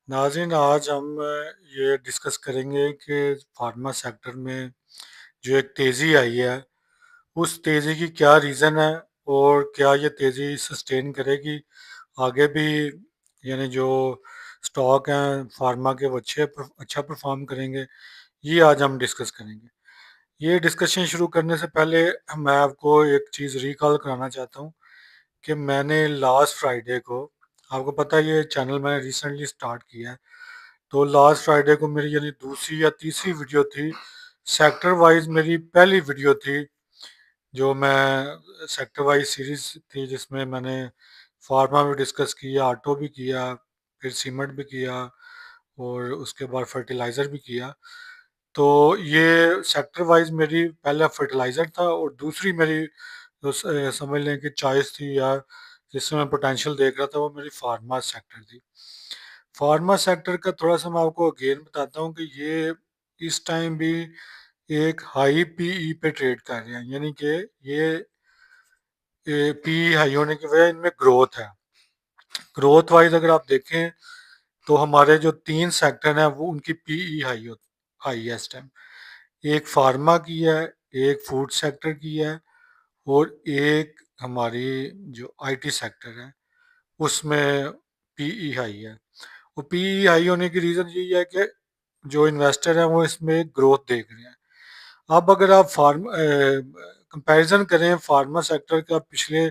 नाज़रीन, आज हम ये डिस्कस करेंगे कि फार्मा सेक्टर में जो एक तेज़ी आई है, उस तेज़ी की क्या रीज़न है और क्या ये तेज़ी सस्टेन करेगी आगे भी। यानी जो स्टॉक हैं फार्मा के वो अच्छा परफॉर्म करेंगे। ये आज हम डिस्कस करेंगे। ये डिस्कशन शुरू करने से पहले मैं आपको एक चीज़ रिकॉल कराना चाहता हूँ कि मैंने लास्ट फ्राइडे को, आपको पता है ये चैनल मैंने रिसेंटली स्टार्ट किया है, तो लास्ट फ्राइडे को मेरी यानी दूसरी या तीसरी वीडियो थी। सेक्टर वाइज मेरी पहली वीडियो थी, जो मैं सेक्टर वाइज सीरीज थी जिसमें मैंने फार्मा भी डिस्कस किया, ऑटो भी किया, फिर सीमेंट भी किया और उसके बाद फर्टिलाइज़र भी किया। तो ये सेक्टर वाइज मेरी पहला फर्टिलाइज़र था और दूसरी मेरी तो समझ लें कि चॉइस थी या जिसमें मैं पोटेंशियल देख रहा था, वो मेरी फार्मा सेक्टर थी। फार्मा सेक्टर का थोड़ा सा मैं आपको अगेन बताता हूँ कि ये इस टाइम भी एक हाई पीई पे ट्रेड कर रहे हैं, यानी कि ये पीई हाई होने की वजह इनमें ग्रोथ है। ग्रोथ वाइज अगर आप देखें तो हमारे जो तीन सेक्टर हैं वो उनकी पीई हाई है इस टाइम। एक फार्मा की है, एक फूड सेक्टर की है और एक हमारी जो आईटी सेक्टर है उसमें पीई हाई है। और पीई हाई होने की रीज़न यही है कि जो इन्वेस्टर हैं वो इसमें ग्रोथ देख रहे हैं। अब अगर आप कंपैरिजन करें फार्मा सेक्टर का, पिछले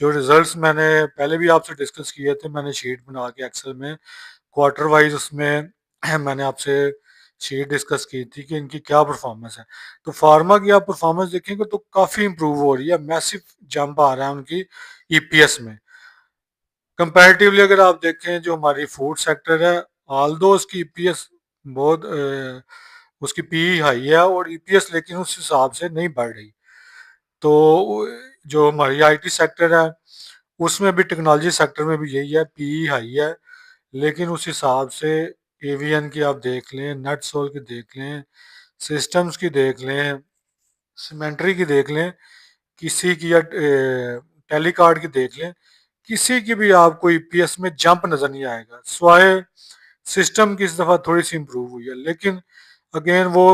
जो रिजल्ट्स मैंने पहले भी आपसे डिस्कस किए थे, मैंने शीट बना के एक्सेल में क्वार्टर वाइज उसमें मैंने आपसे शीट डिस्कस की थी कि इनकी क्या परफॉर्मेंस है। तो फार्मा की आप परफॉर्मेंस देखेंगे तो काफ़ी इंप्रूव हो रही है, मैसिव जंप आ रहा है उनकी ईपीएस में। कंपैरेटिवली अगर आप देखें जो हमारी फूड सेक्टर है, ऑल दो उसकी ईपीएस बहुत उसकी पी हाई है और ईपीएस लेकिन उस हिसाब से नहीं बढ़ रही। तो जो हमारी आईटी सेक्टर है उसमें भी, टेक्नोलॉजी सेक्टर में भी यही है, पी हाई है लेकिन उस हिसाब से एवीएन की आप देख लें, नट्सोल की देख लें, सिस्टम्स की देख लें, सीमेंट्री की देख लें, किसी की या टेलीकार्ड की देख लें, किसी की भी आपको ईपीएस में जंप नजर नहीं आएगा। स्वाय सिस्टम की इस दफा थोड़ी सी इंप्रूव हुई है लेकिन अगेन वो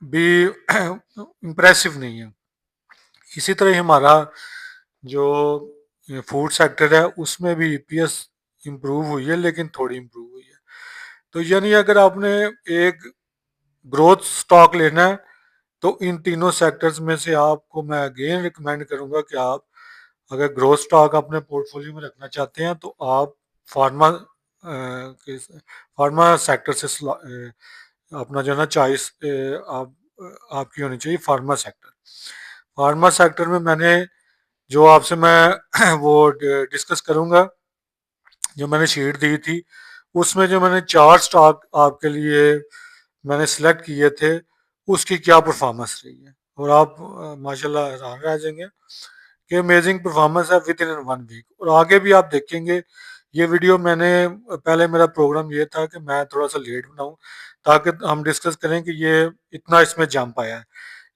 भी इम्प्रेसिव नहीं है। इसी तरह ही हमारा जो फूड सेक्टर है उसमें भी ईपीएस इंप्रूव हुई है लेकिन थोड़ी इंप्रूव हुई है। तो यानी अगर आपने एक ग्रोथ स्टॉक लेना है तो इन तीनों सेक्टर्स में से आपको मैं अगेन रिकमेंड करूंगा कि आप अगर ग्रोथ स्टॉक अपने पोर्टफोलियो में रखना चाहते हैं तो आप फार्मा फार्मा सेक्टर से अपना जो है ना चॉइस आप आपकी होनी चाहिए फार्मा सेक्टर। फार्मा सेक्टर में मैंने जो आपसे मैं वो डिस्कस करूंगा, जो मैंने शीट दी थी उसमें जो मैंने चार स्टॉक आपके लिए मैंने सिलेक्ट किए थे उसकी क्या परफॉर्मेंस रही है, और आप माशाल्लाह हैरान रह जाएंगे कि अमेजिंग परफॉर्मेंस है विद इन 1 वीक। और आगे भी आप देखेंगे। ये वीडियो मैंने, पहले मेरा प्रोग्राम ये था कि मैं थोड़ा सा लेट बनाऊं ताकि हम डिस्कस करें कि ये इतना इसमें जंप आया है,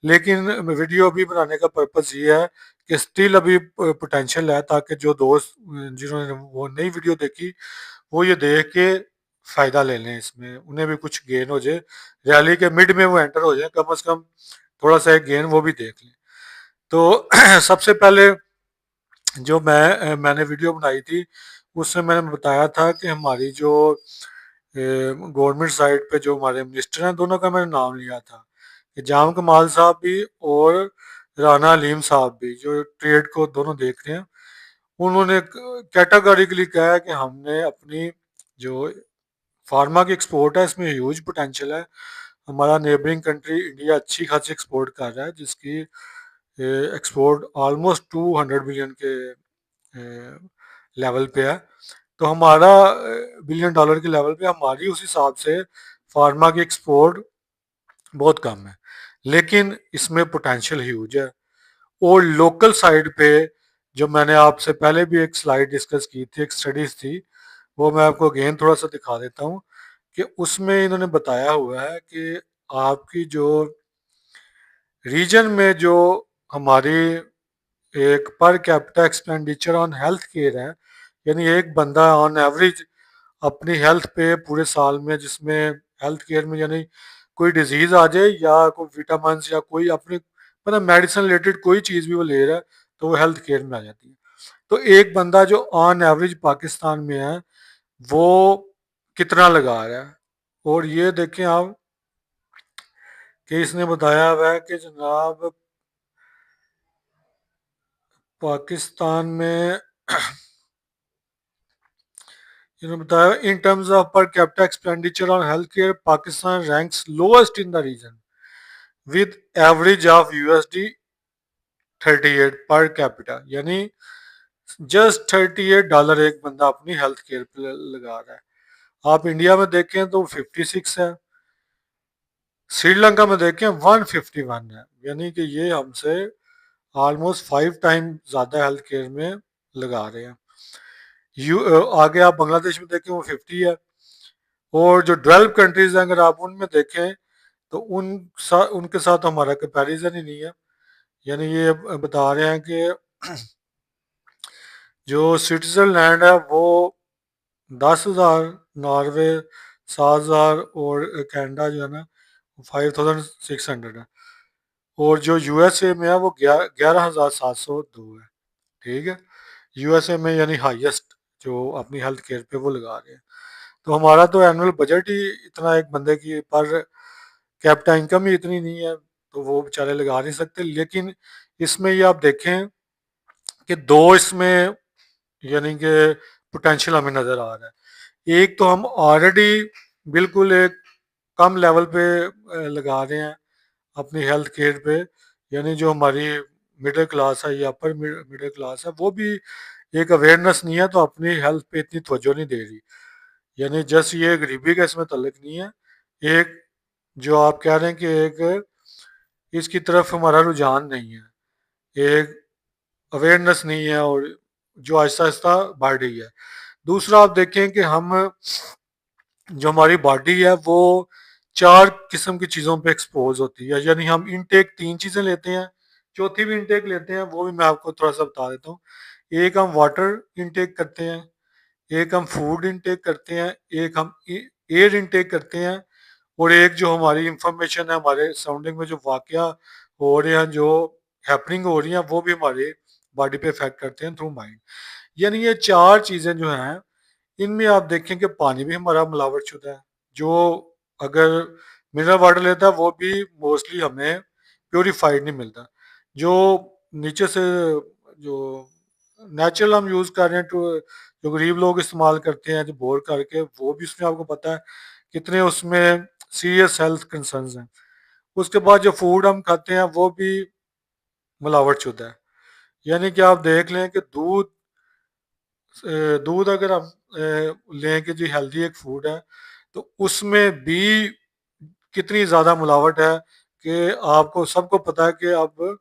लेकिन वीडियो अभी बनाने का पर्पस ये है कि स्टिल अभी पोटेंशियल है, ताकि जो दोस्त जिन्होंने वो नई वीडियो देखी वो ये देख के फायदा ले लें, इसमें उन्हें भी कुछ गेन हो जाए, रैली के मिड में वो एंटर हो जाए, कम से कम थोड़ा सा एक गेन वो भी देख लें। तो सबसे पहले जो मैंने वीडियो बनाई थी उसमें मैंने बताया था कि हमारी जो गवर्नमेंट साइड पे जो हमारे मिनिस्टर हैं दोनों का मैंने नाम लिया था कि जाम कमाल साहब भी और राना अलीम साहब भी, जो ट्रेड को दोनों देख रहे हैं। उन्होंने कैटेगोरिकली कहा है कि हमने अपनी जो फार्मा की एक्सपोर्ट है इसमें ह्यूज पोटेंशियल है। हमारा नेबरिंग कंट्री इंडिया अच्छी खासी एक्सपोर्ट कर रहा है, जिसकी एक्सपोर्ट ऑलमोस्ट 200 बिलियन के लेवल पे है। तो हमारा $1 बिलियन के लेवल पे, हमारी उस हिसाब से फार्मा की एक्सपोर्ट बहुत कम है लेकिन इसमें पोटेंशियल ह्यूज है। और लोकल साइड पे जो मैंने आपसे पहले भी एक स्लाइड डिस्कस की थी, एक स्टडीज थी, वो मैं आपको अगेन थोड़ा सा दिखा देता हूँ कि उसमें इन्होंने बताया हुआ है कि आपकी जो रीजन में जो हमारी एक पर capita expenditure on health care है, यानी एक बंदा ऑन एवरेज अपनी हेल्थ पे पूरे साल में, जिसमें हेल्थ केयर में यानी कोई डिजीज आ जाए या कोई विटामिन या कोई अपनी मतलब मेडिसिन रिलेटेड कोई चीज़ भी वो ले रहा है तो वो हेल्थ केयर में आ जाती है। तो एक बंदा जो ऑन एवरेज पाकिस्तान में है वो कितना लगा रहा है, और ये देखें आप कि इसने बताया हुआ है कि जनाब पाकिस्तान में इन्होंने बताया in terms of per capita expenditure on health care Pakistan ranks lowest in the region with average of USD 38 per capita, यानी जस्ट $38 एक बंदा अपनी हेल्थ केयर पे लगा रहा है। आप इंडिया में देखें तो 56 है, श्रीलंका में देखें 151 है, यानी कि ये हमसे ऑलमोस्ट 5 टाइम ज़्यादा हेल्थ केयर में लगा रहे हैं। आगे आप बांग्लादेश में देखें वो 50 है, और जो 12 कंट्रीज हैं अगर आप उनमें देखें तो उनके साथ हमारा कंपैरिजन ही नहीं है। यानी ये बता रहे हैं कि जो स्विट्जरलैंड है वो 10,000, नॉर्वे 7,000, और कनाडा जो है ना 5,600 है, और जो यूएसए में है वो 11,702 है। ठीक है, यूएसए में यानी हाईएस्ट जो अपनी हेल्थ केयर पे वो लगा रहे हैं। तो हमारा तो एनुअल बजट ही इतना, एक बंदे की पर कैपिटा इनकम ही इतनी नहीं है, तो वो बेचारे लगा नहीं सकते। लेकिन इसमें ये आप देखें कि दो इसमें यानी कि पोटेंशियल हमें नज़र आ रहा है। एक तो हम ऑलरेडी बिल्कुल एक कम लेवल पे लगा रहे हैं अपनी हेल्थ केयर पे, यानी जो हमारी मिडिल क्लास है या अपर मिडिल क्लास है वो भी एक अवेयरनेस नहीं है, तो अपनी हेल्थ पे इतनी तवज्जो नहीं दे रही। यानी जस्ट ये गरीबी का इसमें तल्लक नहीं है, एक जो आप कह रहे हैं कि एक इसकी तरफ हमारा रुझान नहीं है, एक अवेयरनेस नहीं है, और जो आहिस्ता आहिस्ता बढ़ रही है। दूसरा आप देखें कि हम जो हमारी बॉडी है वो 4 किस्म की चीज़ों पे एक्सपोज होती है, यानी हम इनटेक 3 चीज़ें लेते हैं, चौथी भी इनटेक लेते हैं, वो भी मैं आपको थोड़ा सा बता देता हूँ। एक हम वाटर इनटेक करते हैं, एक हम फूड इनटेक करते हैं, एक हम एयर इनटेक करते हैं, और एक जो हमारी इंफॉर्मेशन है, हमारे सराउंडिंग में जो वाकया हो रहे हैं, जो हैपनिंग हो रही हैं, वो भी हमारे बॉडी पे इफेक्ट करते हैं थ्रू माइंड। यानी ये 4 चीज़ें जो हैं, इनमें आप देखें कि पानी भी हमारा मिलावट शुदा है। जो अगर मिनरल वाटर लेता है वो भी मोस्टली हमें प्योरीफाइड नहीं मिलता। जो नीचे से जो नेचुरल हम यूज़ कर रहे हैं, तो जो गरीब लोग इस्तेमाल करते हैं जो बोर करके, वो भी उसमें आपको पता है कितने उसमें सीरियस हेल्थ कंसर्न्स हैं। उसके बाद जो फूड हम खाते हैं वो भी मिलावट शुदा है। यानी कि आप देख लें कि दूध अगर हम लें कि जी हेल्दी एक फूड है, तो उसमें भी कितनी ज़्यादा मिलावट है कि आपको सबको पता है कि अब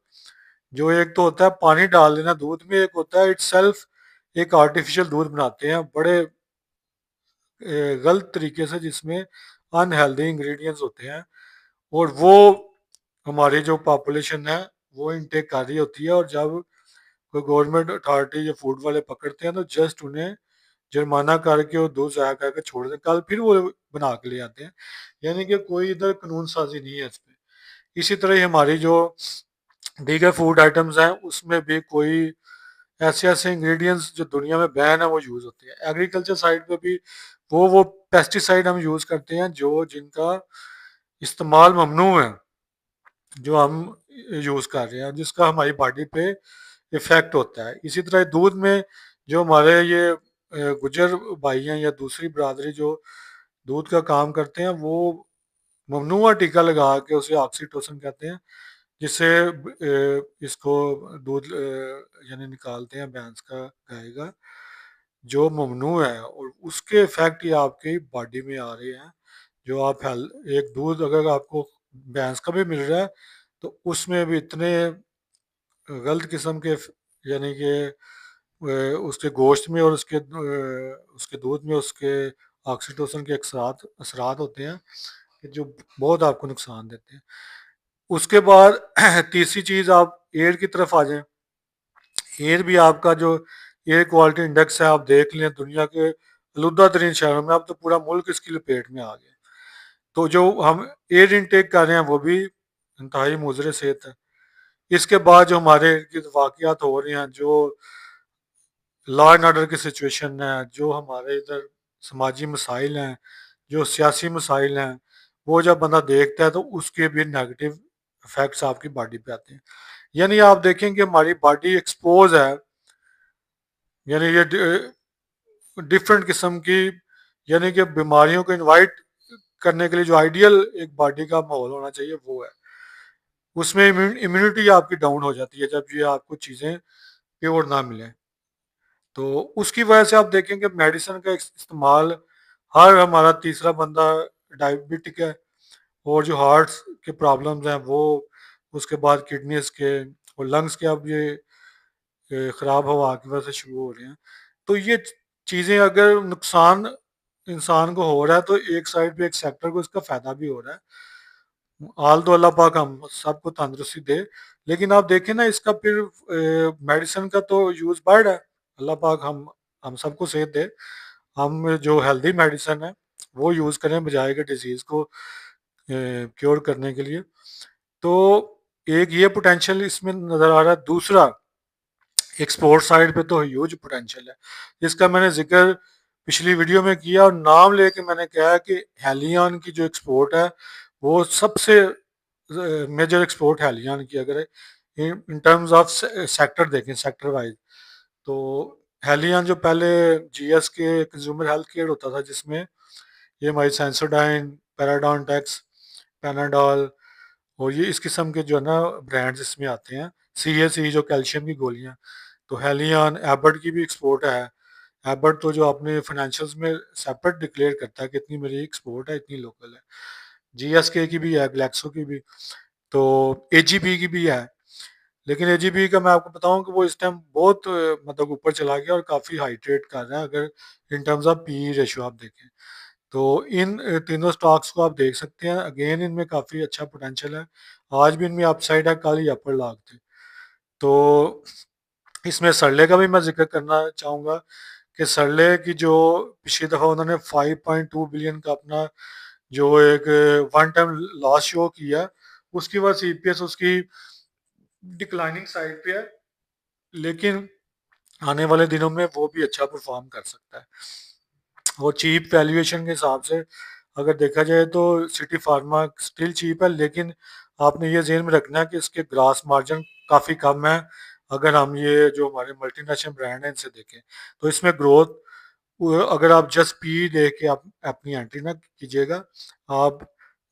जो एक तो होता है पानी डाल देना दूध में, एक होता है इटसेल्फ एक आर्टिफिशियल दूध बनाते हैं बड़े गलत तरीके से, जिसमें अनहेल्दी इंग्रेडिएंट्स होते हैं, और वो हमारी जो पॉपुलेशन है वो इनटेक कर रही होती है। और जब कोई गवर्नमेंट अथॉरिटी या फूड वाले पकड़ते हैं तो जस्ट उन्हें जुर्माना करके और दूध ज़ाया करके छोड़ दें, कल फिर वो बना के ले आते हैं। यानी कि कोई इधर कानून साजी नहीं है इस पे। इसी तरह ही हमारी जो दीगर फूड आइटम्स हैं उसमें भी कोई ऐसे ऐसे इंग्रेडिएंट्स जो दुनिया में बैन है वो यूज़ होते हैं। एग्रीकल्चर साइड पे भी वो पेस्टिसाइड हम यूज़ करते हैं जो जिनका इस्तेमाल ममनू है, जो हम यूज़ कर रहे हैं, जिसका हमारी बॉडी पे इफ़ेक्ट होता है। इसी तरह दूध में जो हमारे ये गुज्जर भाई हैं या दूसरी बरादरी जो दूध का काम करते हैं, वो ममनुआ टीका लगा के उसे ऑक्सीटोसिन कहते हैं, जिससे इसको दूध यानी निकालते हैं भैंस का, गाय का, जो ममनू है, और उसके इफेक्ट ये आपकी बॉडी में आ रहे हैं। जो आप एक दूध अगर आपको भैंस का भी मिल रहा है तो उसमें भी इतने गलत किस्म के यानी कि उसके गोश्त में और उसके दूध में उसके ऑक्सीटोसिन के असरात असरात होते हैं कि जो बहुत आपको नुकसान देते हैं। उसके बाद तीसरी चीज़ आप एयर की तरफ आ जाएं। एयर भी आपका जो एयर क्वालिटी इंडेक्स है आप देख लें, दुनिया के आलूदा तरीन शहरों में, अब तो पूरा मुल्क इसकी लपेट में आ गया। तो जो हम एयर इनटेक कर रहे हैं वो भी इंतहाई मुजर सेहत है। इसके बाद जो हमारे वाकयात हो रहे हैं, जो लॉ एंड ऑर्डर की सिचुएशन है, जो हमारे इधर समाजी मसाइल हैं, जो सियासी मसाइल हैं, वो जब बंदा देखता है तो उसके भी नेगेटिव इफेक्ट्स आपकी बॉडी पे आते हैं। यानी आप देखेंगे हमारी बॉडी एक्सपोज है, यानी ये डिफरेंट किस्म की, यानी कि बीमारियों को इनवाइट करने के लिए जो आइडियल एक बॉडी का माहौल होना चाहिए वो है, उसमें इम्यूनिटी आपकी डाउन हो जाती है जब ये आपको चीज़ें प्योर ना मिले। तो उसकी वजह से आप देखेंगे मेडिसिन का इस्तेमाल, हर हमारा तीसरा बंदा डायबिटिक है, और जो हार्ट के प्रॉब्लम्स हैं वो, उसके बाद किडनीज के और लंग्स के अब ये ख़राब हवा की वजह से शुरू हो रहे हैं। तो ये चीज़ें अगर नुकसान इंसान को हो रहा है तो एक साइड पे एक सेक्टर को इसका फ़ायदा भी हो रहा है। आल तो अल्लाह पाक हम सबको तंदुरुस्ती दे, लेकिन आप देखें ना इसका फिर मेडिसिन का तो यूज़ बढ़ रहा है। अल्लाह पाक हम सबको सेहत दे, हम जो हेल्दी मेडिसिन है वो यूज़ करें बजाय के डिजीज़ को क्योर करने के लिए। तो एक ये पोटेंशियल इसमें नज़र आ रहा है। दूसरा, एक्सपोर्ट साइड पे तो ह्यूज पोटेंशियल है, जिसका मैंने जिक्र पिछली वीडियो में किया, और नाम लेके मैंने कहा कि हेलियन की जो एक्सपोर्ट है वो सबसे मेजर एक्सपोर्ट हेलियन की, अगर इन टर्म्स ऑफ सेक्टर देखें, सेक्टर वाइज, तो हेलियन जो पहले जीएस के कंज्यूमर हेल्थ केयर होता था, जिसमें ये हमारी सेंसोडाइन, पैराडॉन्टेक्स, पैनाडॉल और ये इस किस्म के जो है ना ब्रांड्स इसमें आते हैं, सी जो कैल्शियम की गोलियां, तो हेलियन, एबर्ट की भी एक्सपोर्ट है। एबर्ट तो जो अपने फाइनेंशियल्स में सेपरेट डिक्लेयर करता है कि इतनी मेरी एक्सपोर्ट है, इतनी लोकल है। जीएसके की भी है, ग्लैक्सो की भी, तो एजीबी की भी है। लेकिन एजीबी का मैं आपको बताऊं कि वो इस टाइम बहुत मतलब ऊपर चला गया और काफ़ी हाई ट्रेड कर रहा है, अगर इन टर्म्स ऑफ पी रेशो आप देखें। तो इन तीनों स्टॉक्स को आप देख सकते हैं, अगेन इनमें काफ़ी अच्छा पोटेंशियल है। आज भी इनमें अपसाइड है, कल ही अपर लॉक थे। तो इसमें सरले का भी मैं जिक्र करना चाहूँगा कि सरले की जो पिछली दफ़ा उन्होंने 5.2 बिलियन का अपना जो एक वन टाइम लॉस शो किया, उसकी वजह से ईपीएस उसकी डिक्लाइनिंग साइड पे है, लेकिन आने वाले दिनों में वो भी अच्छा परफॉर्म कर सकता है। वो चीप वैल्यूएशन के हिसाब से अगर देखा जाए तो सिटी फार्मा स्टिल चीप है, लेकिन आपने ये जेहन में रखना है कि इसके ग्रास मार्जिन काफ़ी कम है। अगर हम ये जो हमारे मल्टीनेशनल ब्रांड हैं इनसे देखें तो इसमें ग्रोथ, अगर आप जस्ट पी देख के आप अपनी एंट्री ना कीजिएगा, आप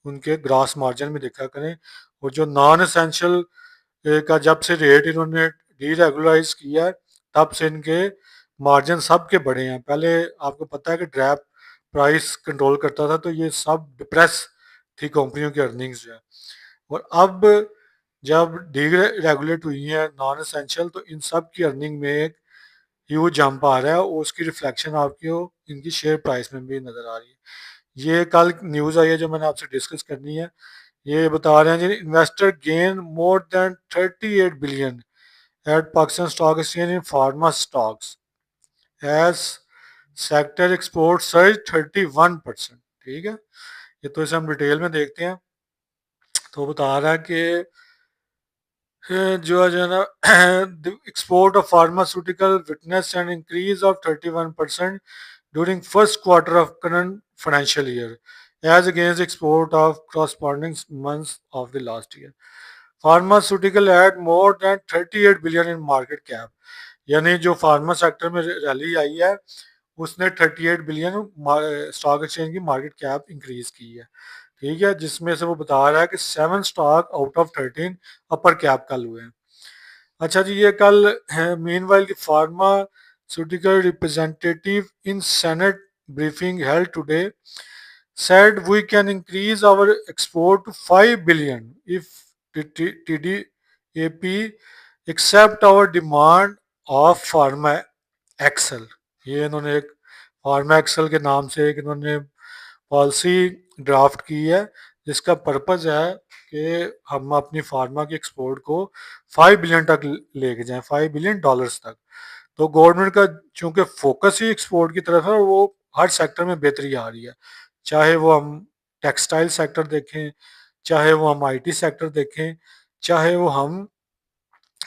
उनके ग्रास मार्जिन में देखा करें। और जो नॉन एसेंशियल का जब से रेट इन्होंने डीरेगुलराइज किया है, तब से इनके मार्जिन सब के बढ़े हैं। पहले आपको पता है कि ड्रैप प्राइस कंट्रोल करता था, तो ये सब डिप्रेस थी कंपनियों की अर्निंग्स जो है। और अब जब डी रेगुलेट हुई है नॉन एसेंशियल, तो इन सब की अर्निंग में एक ह्यूज जंप आ रहा है, और उसकी रिफ्लेक्शन आपको इनकी शेयर प्राइस में भी नज़र आ रही है। ये कल न्यूज़ आई है जो मैंने आपसे डिस्कस करनी है। ये बता रहे हैं जी, investor gain more than 38 billion at Pakistan stock exchange in pharma stocks as sector export surge 31%। ठीक है, ये तो इसे हम डिटेल में देखते हैं। तो बता रहा है कि जो है ना export of pharmaceutical witness an increase of 31% during first quarter of current financial year as against export of corresponding months of the last year. Pharmaceutical had more than 38 billion in market cap, यानी जो pharma sector में rally आई है उसने 38 billion stock exchange की market cap increase की है। ठीक है, जिसमें से वो बता रहा है कि 7 stock out of 13 upper cap कल हुए हैं। अच्छा जी, ये कल मीनवाइल की pharmaceutical representative in senate briefing held today said we can increase our export to 5 billion if TDAP accept our demand of Pharma Excel। ये इन्होंने एक फार्मा एक्सेल के नाम से एक इन्होंने पॉलिसी ड्राफ्ट की है, जिसका पर्पज़ है कि हम अपनी फार्मा की एक्सपोर्ट को 5 बिलियन तक लेके जाएं, 5 बिलियन डॉलर्स तक। तो गवर्नमेंट का चूंकि फोकस ही एक्सपोर्ट की तरफ है, और वो हर सेक्टर में बेहतरी आ रही है, चाहे वो हम टेक्सटाइल सेक्टर देखें, चाहे वो हम आईटी सेक्टर देखें, चाहे वो हम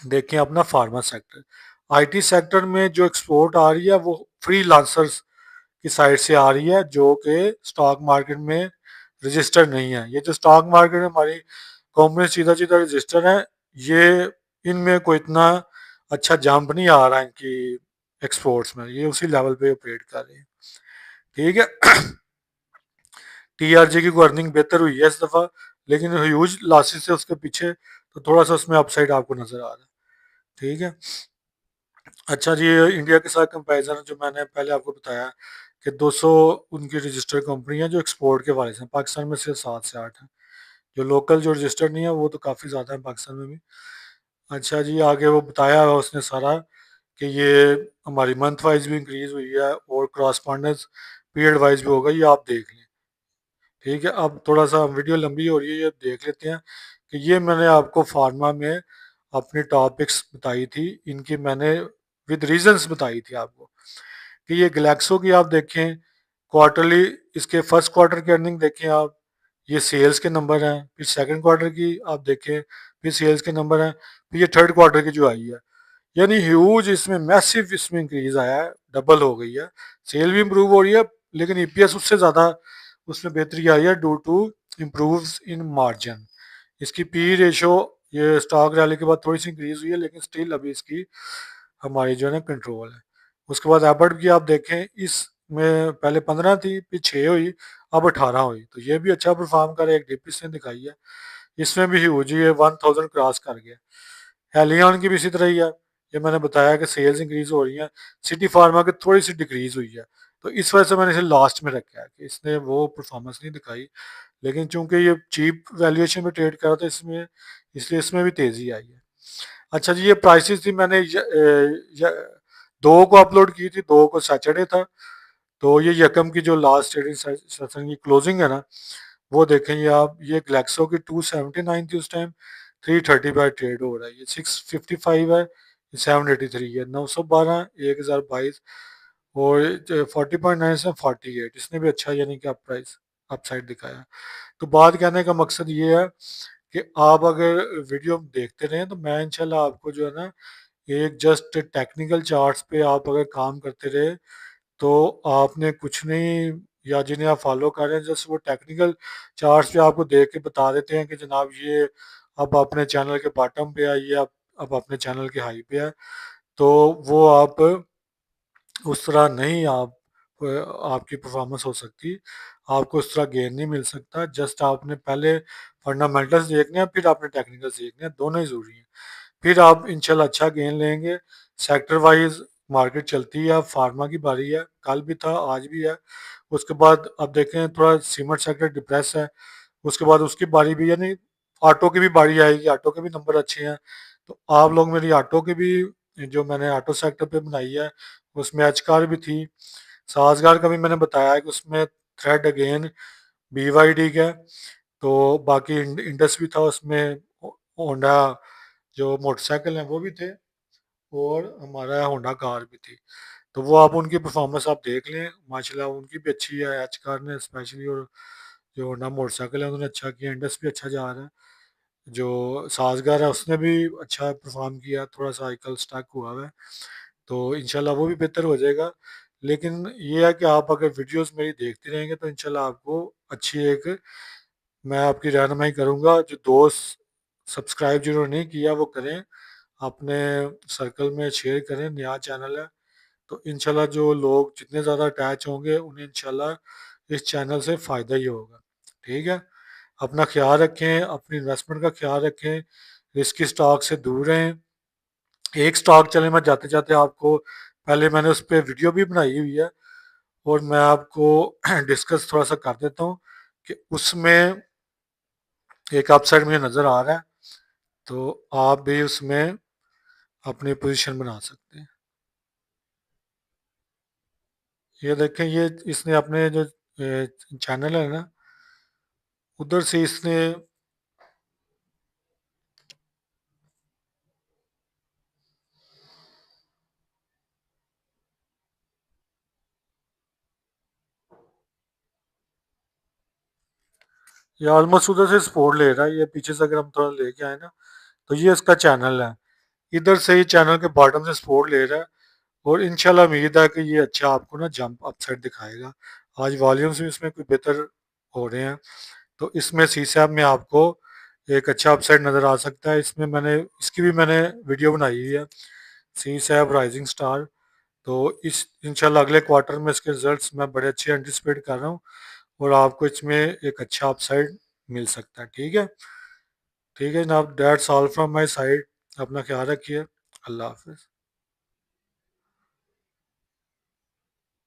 देखें अपना फार्मा सेक्टर। आईटी सेक्टर में जो एक्सपोर्ट आ रही है वो फ्री लांसर्स की साइड से आ रही है, जो कि स्टॉक मार्केट में रजिस्टर नहीं है। ये जो स्टॉक मार्केट में हमारी कंपनी सीधा सीधा रजिस्टर है, ये इनमें कोई इतना अच्छा जंप नहीं आ रहा है इनकी एक्सपोर्ट्स में, ये उसी लेवल पे ऑपरेट कर रहे हैं। ठीक है। टीआरजी की अर्निंग बेहतर हुई है इस दफ़ा, लेकिन ह्यूज लॉसेस से उसके पीछे, तो थोड़ा सा उसमें अपसाइड आपको नजर आ रहा है। ठीक है। अच्छा जी, इंडिया के साथ कंपैरिजन जो मैंने पहले आपको बताया कि 200 उनकी रजिस्टर्ड कंपनी है जो एक्सपोर्ट के वाले हैं, पाकिस्तान में सिर्फ 7 से 8 हैं। जो लोकल जो रजिस्टर्ड नहीं है वो तो काफ़ी ज़्यादा है पाकिस्तान में भी। अच्छा जी, आगे वो बताया है उसने सारा कि ये हमारी मंथ वाइज भी इंक्रीज हुई है और क्रॉसपॉन्डेंस पीरियड वाइज भी होगा, ये आप देख लें। ठीक है, अब थोड़ा सा वीडियो लंबी हो रही है, ये देख लेते हैं कि ये मैंने आपको फार्मा में अपनी टॉपिक्स बताई थी, इनकी मैंने विद रीजंस बताई थी आपको कि ये ग्लैक्सो की आप देखें क्वार्टरली, इसके फर्स्ट क्वार्टर की अर्निंग देखें आप, ये सेल्स के नंबर हैं, फिर सेकंड क्वार्टर की आप देखें, फिर सेल्स के नंबर हैं, फिर ये थर्ड क्वार्टर की जो आई है, यानी ह्यूज इसमें मैसिव इसमें इंक्रीज आया है, डबल हो गई है। सेल भी इंप्रूव हो रही है, लेकिन ईपीएस उससे ज़्यादा उसमें बेहतरी आई है due to improve in margin. इसकी पी रेशो ये स्टॉक रैली के बाद थोड़ी सी इंक्रीज हुई है, लेकिन स्टिल अभी इसकी हमारी जो है ना कंट्रोल है। उसके बाद एबर्ट की आप देखें, इसमें पहले 15 थी, फिर 6 हुई, अब 18 हुई, तो ये भी अच्छा परफॉर्म करे, एक डिप इसने दिखाई है। इसमें भी ह्यूज ही है, 1000 क्रॉस कर गया। हेलियन की भी इसी तरह ही है, ये मैंने बताया कि सेल्स इंक्रीज हो रही हैं। सिटी फार्मा की थोड़ी सी डिक्रीज हुई है, तो इस वजह से मैंने इसे लास्ट में रखा है कि इसने वो परफॉर्मेंस नहीं दिखाई, लेकिन चूंकि ये चीप वैल्यूएशन में ट्रेड कर रहा था इसमें, इसलिए इसमें भी तेजी आई है। अच्छा जी, ये प्राइसेस थी, मैंने दो को अपलोड की थी, दो को सैटरडे था, तो ये यकम की जो लास्ट ट्रेडिंग सेशन की क्लोजिंग है ना, वो देखेंगे आप, ये ग्लैक्सो की 279 थी उस टाइम, 330 बाय ट्रेड हो रहा है, ये 655 है, ये 783 है, 912, 1022 और 40.9 से 48, इसने भी अच्छा यानी कि अप प्राइस अपसाइड दिखाया। तो बात कहने का मकसद ये है कि आप अगर वीडियो देखते रहें तो मैं इंशाल्लाह आपको जो है ना, एक जस्ट टेक्निकल चार्ट्स पे आप अगर काम करते रहे तो आपने कुछ नहीं, या जिन्हें आप फॉलो कर रहे हैं जस्ट वो टेक्निकल चार्ट्स पे आपको देख के बता देते हैं कि जनाब ये अब अपने चैनल के बॉटम पे है, ये अब अपने चैनल के हाई पे है, तो वो आप उस तरह नहीं, आप आपकी परफॉर्मेंस हो सकती, आपको उस तरह गेन नहीं मिल सकता। जस्ट आपने पहले फंडामेंटल्स देखने हैं, फिर आपने टेक्निकल्स देखने हैं, दोनों ही ज़रूरी हैं, फिर आप इंशाल्लाह अच्छा गेन लेंगे। सेक्टर वाइज मार्केट चलती है, अब फार्मा की बारी है, कल भी था आज भी है। उसके बाद अब देखें थोड़ा सीमेंट सेक्टर डिप्रेस है, उसके बाद उसकी बारी भी, यानी ऑटो की भी बारी आएगी, ऑटो के भी नंबर अच्छे हैं, तो आप लोग मेरी ऑटो की भी जो मैंने ऑटो सेक्टर पे बनाई है उसमें एच कार भी थी, साजगार का भी मैंने बताया है कि उसमें थ्रेड अगेन BYD का, तो बाकी इंडस भी था उसमें, होंडा जो मोटरसाइकिल हैं वो भी थे, और हमारा होंडा कार भी थी। तो वो आप उनकी परफॉर्मेंस आप देख लें, माशाल्लाह उनकी भी अच्छी है, एच कार ने स्पेशली, और जो होंडा मोटरसाइकिल है उन्होंने अच्छा किया, इंडस भी अच्छा जा रहा है, जो साजगार है उसने भी अच्छा परफॉर्म किया, थोड़ा सा आईकल स्टक हुआ है, तो इंशाल्लाह वो भी बेहतर हो जाएगा। लेकिन ये है कि आप अगर वीडियोस मेरी देखते रहेंगे तो इंशाल्लाह आपको अच्छी एक, मैं आपकी रहनुमाई करूँगा, जो दोस्त सब्सक्राइब जिन्होंने नहीं किया वो करें, अपने सर्कल में शेयर करें, नया चैनल है, तो इंशाल्लाह जो लोग जितने ज़्यादा अटैच होंगे उन्हें इंशाल्लाह इस चैनल से फ़ायदा ही होगा। ठीक है, अपना ख्याल रखें, अपनी इन्वेस्टमेंट का ख्याल रखें, रिस्की स्टॉक से दूर रहें। एक स्टॉक चले, मैं जाते जाते आपको, पहले मैंने उस पर वीडियो भी बनाई हुई है, और मैं आपको डिस्कस थोड़ा सा कर देता हूँ कि उसमें एक अपसाइड मुझे नज़र आ रहा है, तो आप भी उसमें अपनी पोजीशन बना सकते हैं। ये देखें, ये इसने अपने जो चैनल है ना, उधर से इसने ये ऑलमोस्ट उधर से सपोर्ट ले रहा है, ये पीछे से अगर हम थोड़ा लेके आए ना, तो ये इसका चैनल है, इधर से ही चैनल के बॉटम से सपोर्ट ले रहा है। और इंशाल्लाह उम्मीद है कि ये अच्छा आपको ना जंप अपसाइड दिखाएगा। आज वॉल्यूम्स भी इसमें कोई बेहतर हो रहे हैं, तो इसमें सी सैप में आपको एक अच्छा अपसाइड नज़र आ सकता है। इसमें मैंने इसकी भी मैंने वीडियो बनाई हुई है, सी सैप राइजिंग स्टार। तो इस इंशाल्लाह अगले क्वार्टर में इसके रिजल्ट्स मैं बड़े अच्छे एंटिसिपेट कर रहा हूँ, और आपको इसमें एक अच्छा अपसाइड मिल सकता है। ठीक है, ठीक है जनाब, that's all from my side. अपना ख्याल रखिए। अल्लाह हाफिज़।